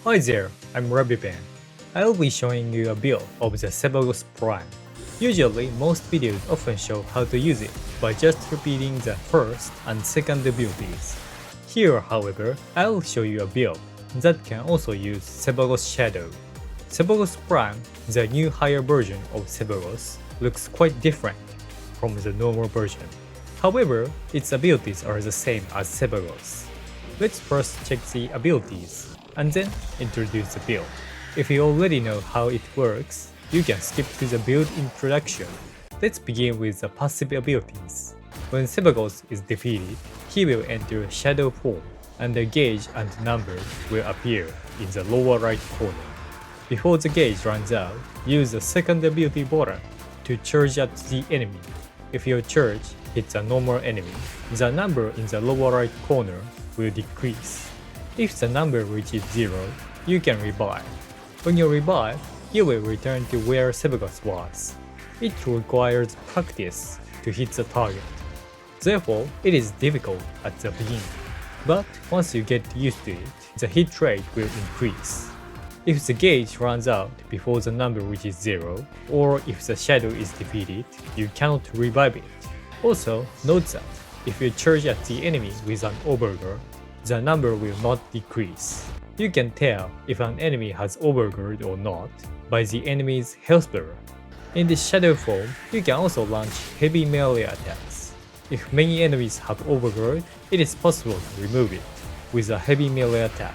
Hi there, I'm Rabiban. I'll be showing you a build of the Sevagoth Prime. Usually, most videos often show how to use it by just repeating the first and second abilities. Here, however, I'll show you a build that can also use Sevagoth Shadow. Sevagoth Prime, the new higher version of Sevagoth, looks quite different from the normal version. However, its abilities are the same as Sevagoth. Let's first check the abilities, and then introduce the build. If you already know how it works, you can skip to the build introduction. Let's begin with the passive abilities. When Sevagoth is defeated, he will enter shadow form, and the gauge and number will appear in the lower right corner. Before the gauge runs out, use the second ability button to charge at the enemy. If your charge hits a normal enemy, the number in the lower right corner will decrease. If the number reaches 0, you can revive. When you revive, you will return to where Sevagoth was. It requires practice to hit the target. Therefore, it is difficult at the beginning. But once you get used to it, the hit rate will increase. If the gauge runs out before the number reaches 0, or if the shadow is defeated, you cannot revive it. Also, note that if you charge at the enemy with an overguard, the number will not decrease. You can tell if an enemy has overguard or not by the enemy's health bar. In this shadow form, you can also launch heavy melee attacks. If many enemies have overguard, it is possible to remove it with a heavy melee attack.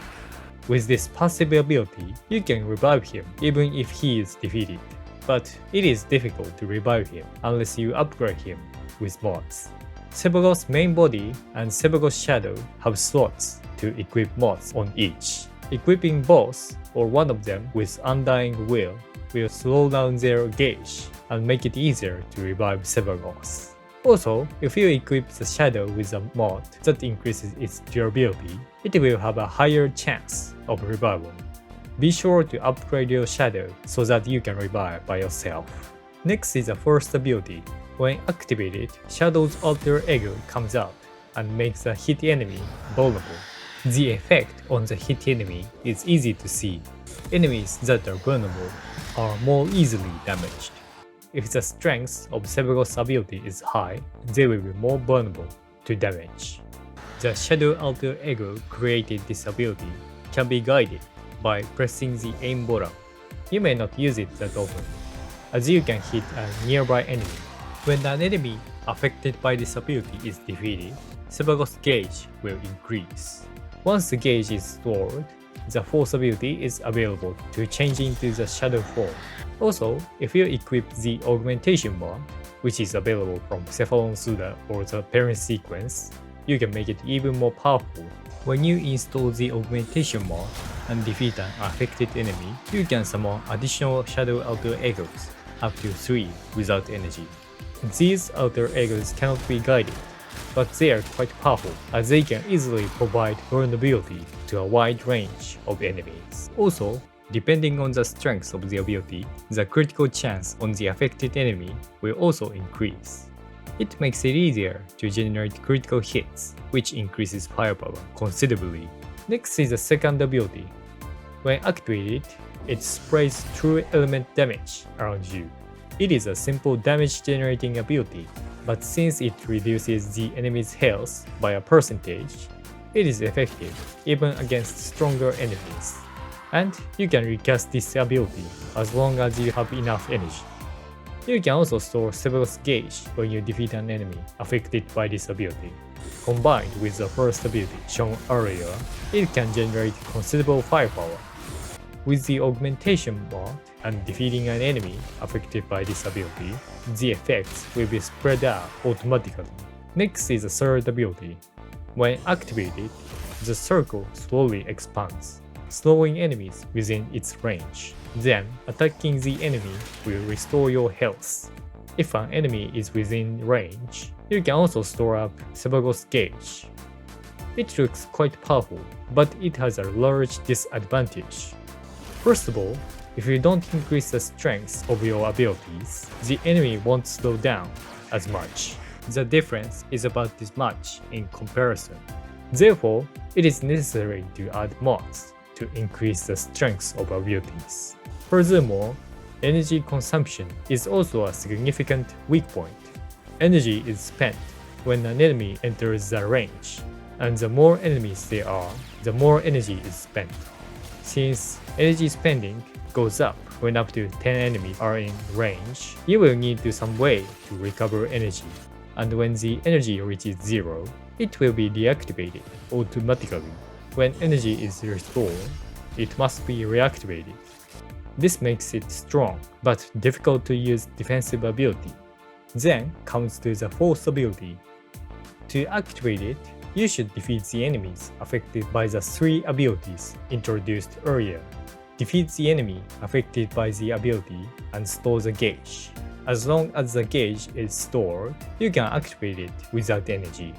With this passive ability, you can revive him even if he is defeated, but it is difficult to revive him unless you upgrade him with mods. Sevagoth's main body and Sevagoth Shadow have slots to equip mods on each. Equipping both or one of them with Undying Will slow down their gauge and make it easier to revive Sevagoth. Also, if you equip the Shadow with a mod that increases its durability, it will have a higher chance of revival. Be sure to upgrade your Shadow so that you can revive by yourself. Next is the first ability. When activated, Shadow's alter ego comes out and makes the hit enemy vulnerable. The effect on the hit enemy is easy to see. Enemies that are vulnerable are more easily damaged. If the strength of Sevagoth's ability is high, they will be more vulnerable to damage. The Shadow alter ego created this ability can be guided by pressing the aim button. You may not use it that often, as you can hit a nearby enemy. When an enemy affected by this ability is defeated, Sevagoth's gauge will increase. Once the gauge is stored, the fourth ability is available to change into the shadow form. Also, if you equip the augmentation mod, which is available from Cephalon Suda or the parent sequence, you can make it even more powerful. When you install the augmentation mod and defeat an affected enemy, you can summon additional shadow alter egos, up to 3 without energy. These alter egos cannot be guided, but they are quite powerful as they can easily provide vulnerability to a wide range of enemies. Also, depending on the strength of the ability, the critical chance on the affected enemy will also increase. It makes it easier to generate critical hits, which increases firepower considerably. Next is the second ability. When activated, it sprays true element damage around you. It is a simple damage generating ability, but since it reduces the enemy's health by a percentage, it is effective even against stronger enemies. And you can recast this ability as long as you have enough energy. You can also store Sevagoth's gauge when you defeat an enemy affected by this ability. Combined with the first ability shown earlier, it can generate considerable firepower. With the augmentation mod and defeating an enemy affected by this ability, the effects will be spread out automatically. Next is the third ability. When activated, the circle slowly expands, slowing enemies within its range. Then, attacking the enemy will restore your health. If an enemy is within range, you can also store up Sevagoth's gauge. It looks quite powerful, but it has a large disadvantage. First of all, if you don't increase the strength of your abilities, the enemy won't slow down as much. The difference is about this much in comparison. Therefore, it is necessary to add mods to increase the strength of abilities. Furthermore, energy consumption is also a significant weak point. Energy is spent when an enemy enters the range, and the more enemies there are, the more energy is spent. Since energy spending goes up when up to 10 enemies are in range, you will need some way to recover energy, and when the energy reaches 0, it will be deactivated automatically. When energy is restored, it must be reactivated. This makes it strong, but difficult to use defensive ability. Then comes to the fourth ability. To activate it, you should defeat the enemies affected by the 3 abilities introduced earlier. Defeat the enemy affected by the ability and store the gauge. As long as the gauge is stored, you can activate it without energy.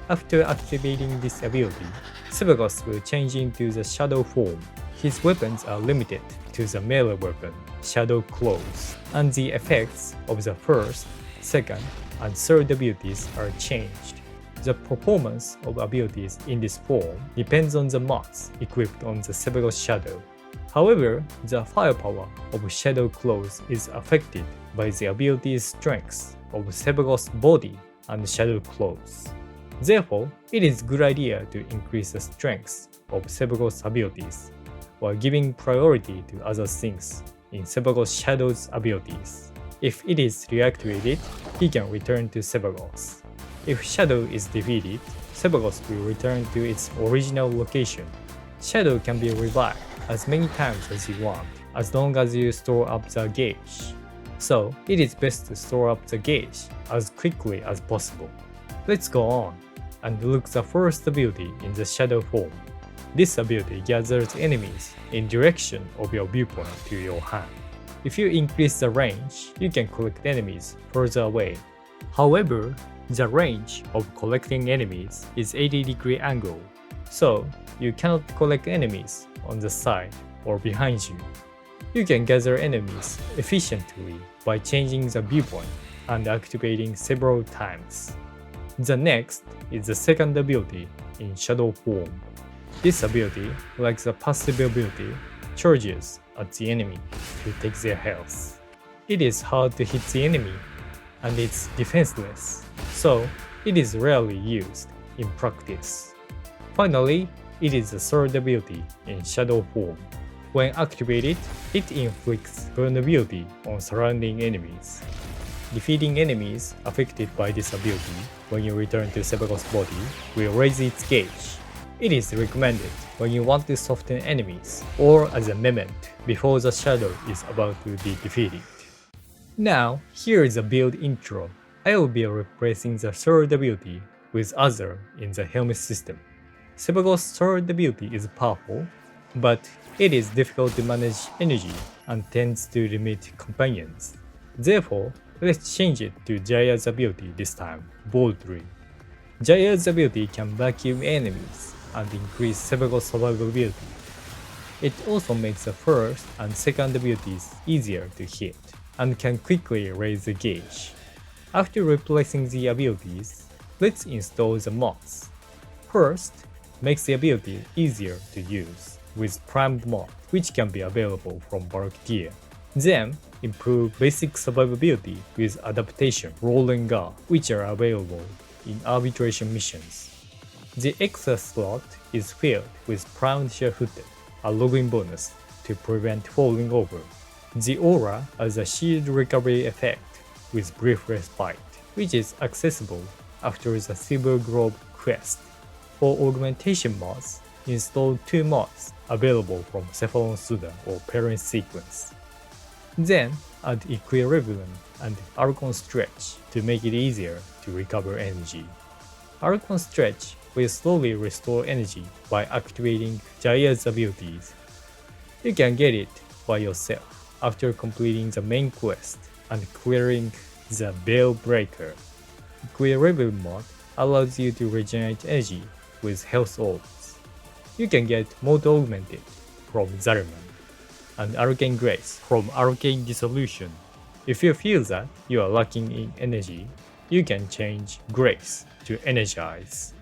After activating this ability, Sevagoth will change into the shadow form. His weapons are limited to the melee weapon, Shadow Claws, and the effects of the first, second, and third abilities are changed. The performance of abilities in this form depends on the mods equipped on the Sevagoth Shadow. However, the firepower of Shadow Claws is affected by the ability's strength of Sevagoth's body and Shadow Claws. Therefore, it is a good idea to increase the strength of Sevagoth's abilities, while giving priority to other things in Sevagoth Shadow's abilities. If it is reactivated, he can return to Sevagoth. If Shadow is defeated, Sevagoth will return to its original location. Shadow can be revived as many times as you want, as long as you store up the gauge. So, it is best to store up the gauge as quickly as possible. Let's go on and look the first ability in the Shadow form. This ability gathers enemies in direction of your viewpoint to your hand. If you increase the range, you can collect enemies further away. However, the range of collecting enemies is 80-degree angle, so you cannot collect enemies on the side or behind you. You can gather enemies efficiently by changing the viewpoint and activating several times. The next is the second ability in Shadow form. This ability, like the passive ability, charges at the enemy to take their health. It is hard to hit the enemy, and it's defenseless, so it is rarely used in practice. Finally, it is the third ability in Shadow form. When activated, it inflicts vulnerability on surrounding enemies. Defeating enemies affected by this ability when you return to Sevagoth's body will raise its gauge. It is recommended when you want to soften enemies or as a memento before the shadow is about to be defeated. Now, here is a build intro. I will be replacing the third ability with other in the Helminth system. Sevagoth's third ability is powerful, but it is difficult to manage energy and tends to limit companions. Therefore, let's change it to Jaya's ability this time, boldly. Jaya's ability can vacuum enemies and increase Sevagoth's survivability. It also makes the first and second abilities easier to hit, and can quickly raise the gauge. After replacing the abilities, let's install the mods. First, makes the ability easier to use with primed mod, which can be available from bulk tier. Then, improve basic survivability with adaptation, roll and guard, which are available in arbitration missions. The extra slot is filled with primed sure-footed, a logging bonus to prevent falling over. The aura has a shield recovery effect with brief respite, which is accessible after the Silver Globe quest. For augmentation mods, install 2 mods available from Cephalon Suda or Parent Sequence. Then add Equilibrium and Archon Stretch to make it easier to recover energy. Archon Stretch will slowly restore energy by activating Jaya's abilities. You can get it by yourself after completing the main quest and clearing the Veil Breaker. Equilibrium mod allows you to regenerate energy with health orbs. You can get Mode Augmented from Zariman and Arcane Grace from Arcane Dissolution. If you feel that you are lacking in energy, you can change Grace to Energize.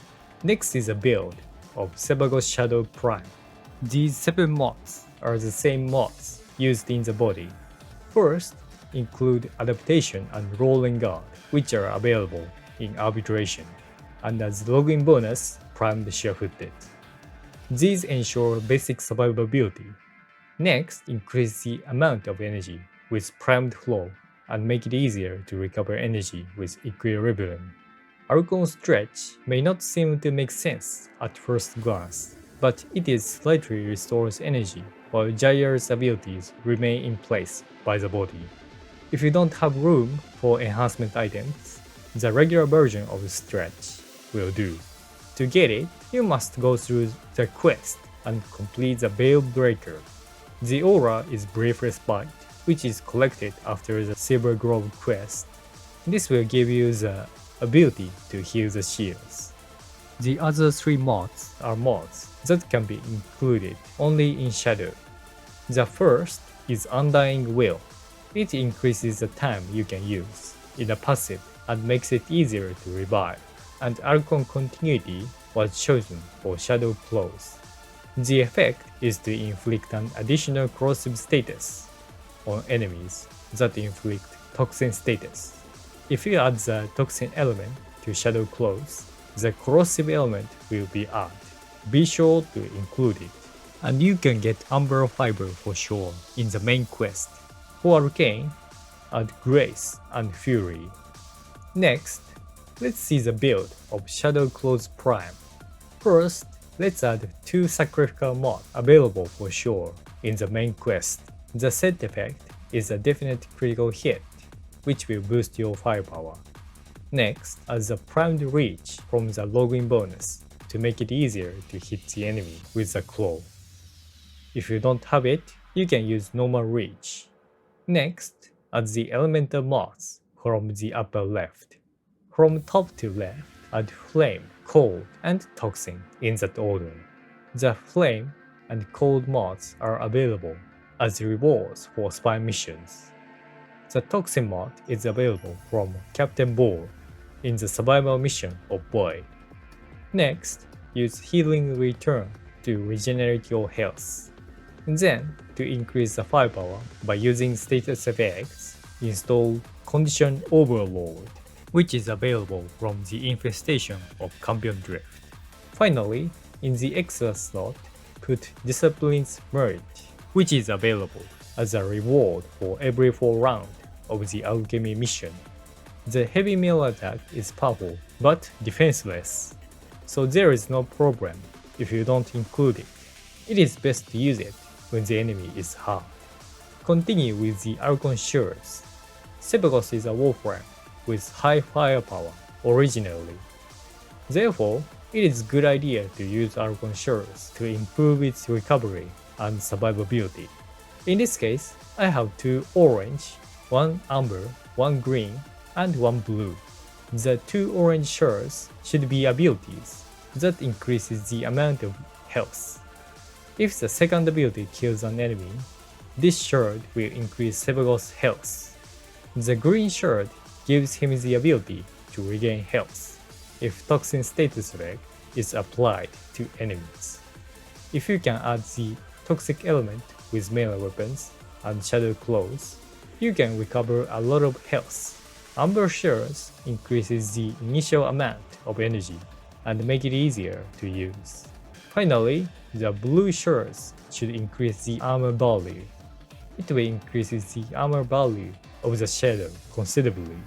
Next is a build of Sevagoth Shadow Prime. These 7 mods are the same mods used in the body. First, include adaptation and rolling guard, which are available in arbitration, and as login bonus, primed sure-footed. These ensure basic survivability. Next, increase the amount of energy with primed flow and make it easier to recover energy with equilibrium. Archon stretch may not seem to make sense at first glance, but it is slightly restores energy while Gyre's abilities remain in place by the body. If you don't have room for enhancement items, the regular version of stretch will do. To get it, you must go through the quest and complete the Veil Breaker. The aura is Briefless Bite, which is collected after the Silver Grove quest. This will give you the ability to heal the shields. The other 3 mods are mods that can be included only in Shadow. The first is Undying Will. It increases the time you can use in a passive and makes it easier to revive, and Archon Continuity was chosen for Shadow Claws. The effect is to inflict an additional corrosive status on enemies that inflict toxin status. If you add the toxin element to Shadow Claws, the corrosive element will be added. Be sure to include it. And you can get Umber Fiber for sure in the main quest. For Arcane, add Grace and Fury. Next, let's see the build of Shadow Claws Prime. First, let's add 2 sacrificial mods available for sure in the main quest. The set effect is a definite critical hit, which will boost your firepower. Next, add the primed reach from the login bonus to make it easier to hit the enemy with the claw. If you don't have it, you can use normal reach. Next, add the elemental mods from the upper left. From top to left, add Flame, Cold, and Toxin in that order. The Flame and Cold mods are available as rewards for spy missions. The Toxin mod is available from Captain Ball in the survival mission of Boy. Next, use Healing Return to regenerate your health. Then, to increase the firepower by using status effects, install Condition Overload, which is available from the infestation of Campion Drift. Finally, in the extra slot, put Discipline's Merit, which is available as a reward for every 4 rounds of the alchemy mission. The heavy melee attack is powerful but defenseless, so there is no problem if you don't include it. It is best to use it when the enemy is hard. Continue with the Archon Shards. Sevagoth is a Warframe with high firepower originally. Therefore, it is a good idea to use Archon Shards to improve its recovery and survivability. In this case, I have 2 orange, 1 amber, 1 green, and 1 blue. The 2 orange shards should be abilities that increases the amount of health. If the second ability kills an enemy, this shard will increase Sevagoth's health. The green shard gives him the ability to regain health if Toxin status effect is applied to enemies. If you can add the toxic element with melee weapons and Shadow Claws, you can recover a lot of health. Amber shards increases the initial amount of energy and make it easier to use. Finally, the blue shards should increase the armor value. It will increase the armor value of the shadow considerably.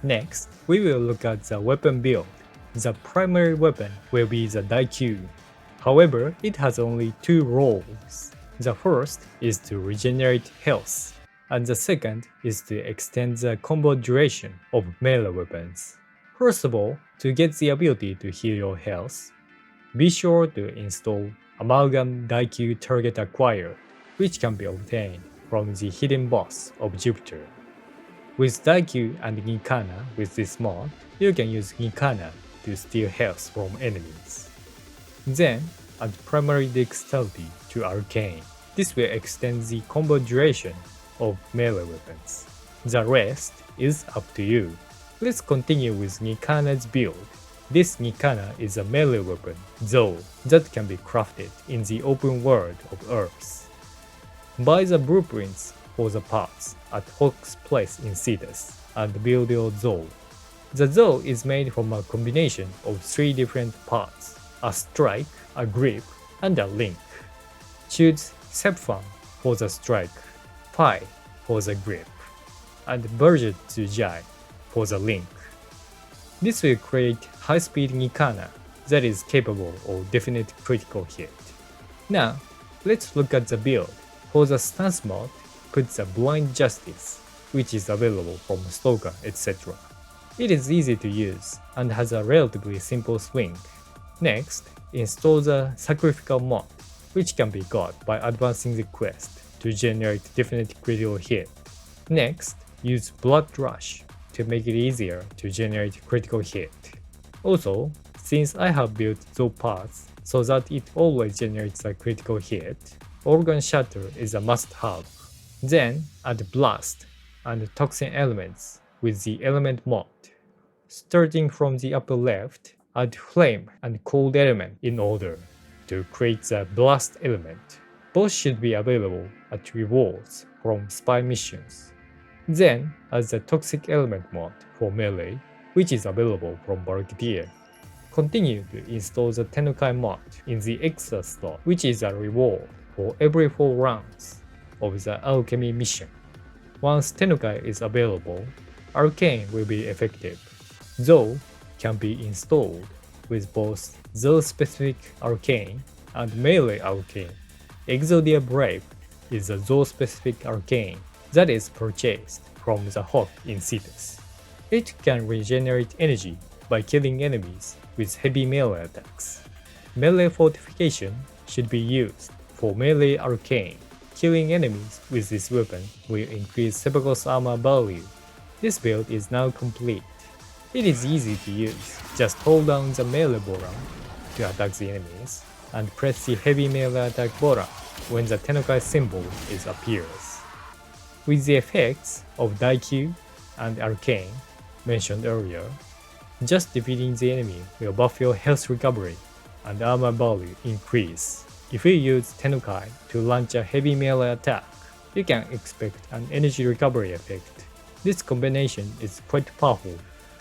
Next, we will look at the weapon build. The primary weapon will be the Daikyu. However, it has only 2 roles. The first is to regenerate health, and the second is to extend the combo duration of melee weapons. First of all, to get the ability to heal your health, be sure to install Amalgam Daikyu Target Acquired, which can be obtained from the hidden boss of Jupiter. With Daikyu and Nikana with this mod, you can use Nikana to steal health from enemies. Then, add primary dexterity to Arcane. This will extend the combo duration of melee weapons. The rest is up to you. Let's continue with Nikana's build. This Nikana is a melee weapon, Zaw, that can be crafted in the open world of Earth. Buy the blueprints for the parts at Hawk's place in Cetus and build your Zaw. The Zaw is made from a combination of 3 different parts, a strike, a grip, and a link. Choose Sepfan for the strike, Pi for the grip, and Budget Zujai for the link. This will create high-speed Nikana that is capable of definite critical hit. Now, let's look at the build. For the stance mod, put the Blind Justice, which is available from Stalker, etc. It is easy to use and has a relatively simple swing. Next, install the Sacrificial mod, which can be got by advancing the quest to generate definite critical hit. Next, use Blood Rush to make it easier to generate critical hit. Also, since I have built those parts so that it always generates a critical hit, Archon Shards is a must-have. Then add Blast and Toxin elements with the Element mod. Starting from the upper left, add Flame and Cold element in order to create the Blast element. Both should be available at rewards from spy missions. Then add the Toxic element mod for melee, which is available from Valkyrie. Continue to install the Tenukai mod in the extra slot, which is a reward for every 4 rounds of the Alchemy mission. Once Tenukai is available, Arcane will be effective. Zaw can be installed with both Zaw-specific Arcane and Melee Arcane. Exodia Brave is a Zaw-specific Arcane that is purchased from the Hawk in Cetus. It can regenerate energy by killing enemies with heavy melee attacks. Melee Fortification should be used for Melee Arcane. Killing enemies with this weapon will increase Sevagoth's armor value. This build is now complete. It is easy to use, just hold down the melee button to attack the enemies, and press the heavy melee attack button when the Tenukai symbol appears. With the effects of Daikyu and Arcane mentioned earlier, just defeating the enemy will buff your health recovery and armor value increase. If you use Tenukai to launch a heavy melee attack, you can expect an energy recovery effect. This combination is quite powerful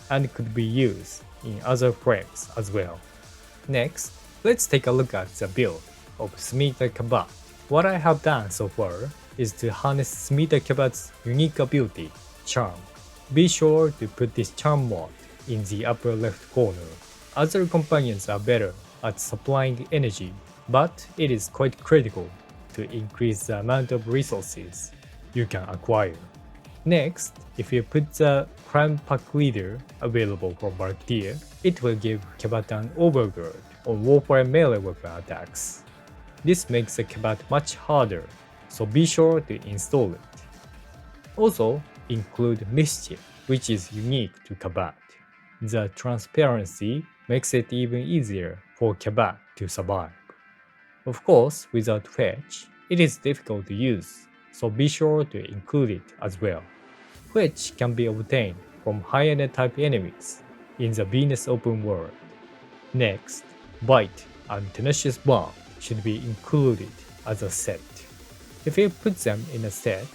and could be used in other frames as well. Next, let's take a look at the build of Smeeta Kavat. What I have done so far is to harness Smeeta Kavat's unique ability, Charm. Be sure to put this Charm mod in the upper left corner. Other companions are better at supplying energy, but it is quite critical to increase the amount of resources you can acquire. Next, if you put the Crime Pack Leader available from Valkyrie, it will give Kavat an overguard on Warframe melee weapon attacks. This makes the Kavat much harder, so be sure to install it. Also, include Mischief, which is unique to Kavat. The transparency makes it even easier for Kavat to survive. Of course, without Fetch, it is difficult to use, so be sure to include it as well. Fetch can be obtained from high-end type enemies in the Venus open world. Next, Bite and Tenacious Bomb should be included as a set. If you put them in a set,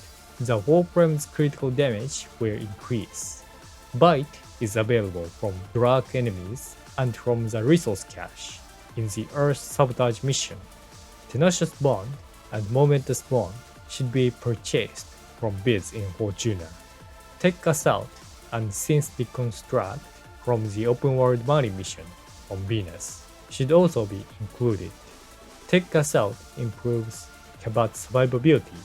the Warframe's critical damage will increase. Bite is available from dark enemies and from the resource cache in the Earth Sabotage mission. Tenacious Bond and Momentous Bond should be purchased from bids in Fortuna. Tech Assault and Synth Deconstruct from the Open World Money mission on Venus should also be included. Tech Assault improves Kavat's survivability.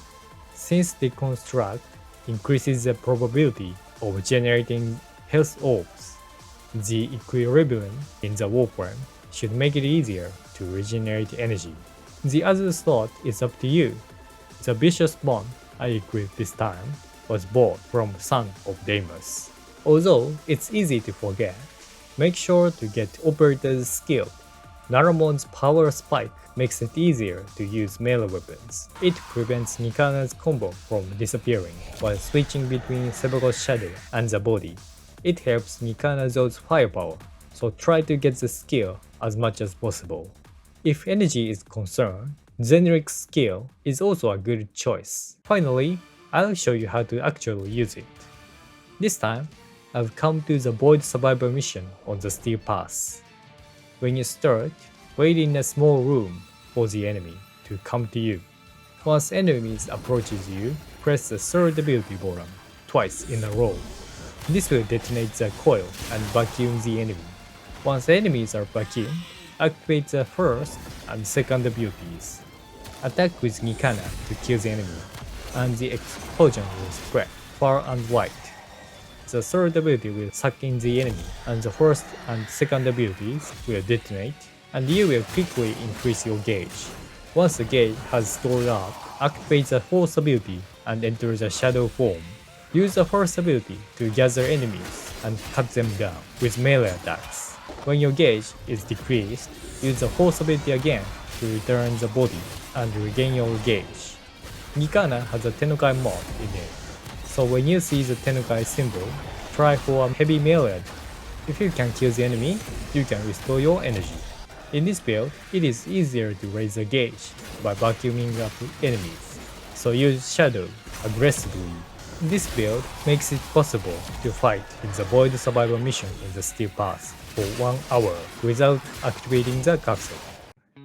Synth Deconstruct increases the probability of generating health orbs. The equilibrium in the Warframe should make it easier to regenerate energy. The other slot is up to you. The Vicious Bond I equipped this time was bought from Son of Deimos. Although it's easy to forget, make sure to get Operator's skill. Naramon's Power Spike makes it easier to use melee weapons. It prevents Nikana's combo from disappearing while switching between Sevagoth's shadow and the body. It helps Nikana Zaw's firepower so try to get the skill as much as possible. If energy is concerned, Zenric's skill is also a good choice. Finally, I'll show you how to actually use it. This time, I've come to the Void Survivor mission on the Steel Pass. When you start, wait in a small room for the enemy to come to you. Once enemies approaches you, press the third ability button twice in a row. This will detonate the coil and vacuum the enemy. Once enemies are vacuumed, activate the first and second abilities. Attack with Nikana to kill the enemy, and the explosion will spread far and wide. The third ability will suck in the enemy, and the first and second abilities will detonate, and you will quickly increase your gauge. Once the gauge has stored up, activate the fourth ability and enter the shadow form. Use the first ability to gather enemies and cut them down with melee attacks. When your gauge is decreased, use the fourth ability again to return the body and regain your gauge. Nikana has a Tenukai mod in it, so when you see the Tenukai symbol, try for a heavy melee attack. If you can kill the enemy, you can restore your energy. In this build, it is easier to raise the gauge by vacuuming up enemies, so use Shadow aggressively. This build makes it possible to fight in the Void Survivor mission in the Steel Pass for 1 hour without activating the capsule.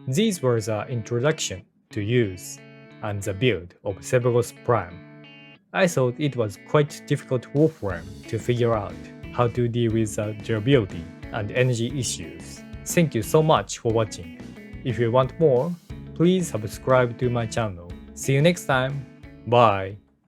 These were the introduction to use and the build of Sevagoth Prime. I thought it was quite difficult Warframe to figure out how to deal with the durability and energy issues. Thank you so much for watching. If you want more, please subscribe to my channel. See you next time. Bye.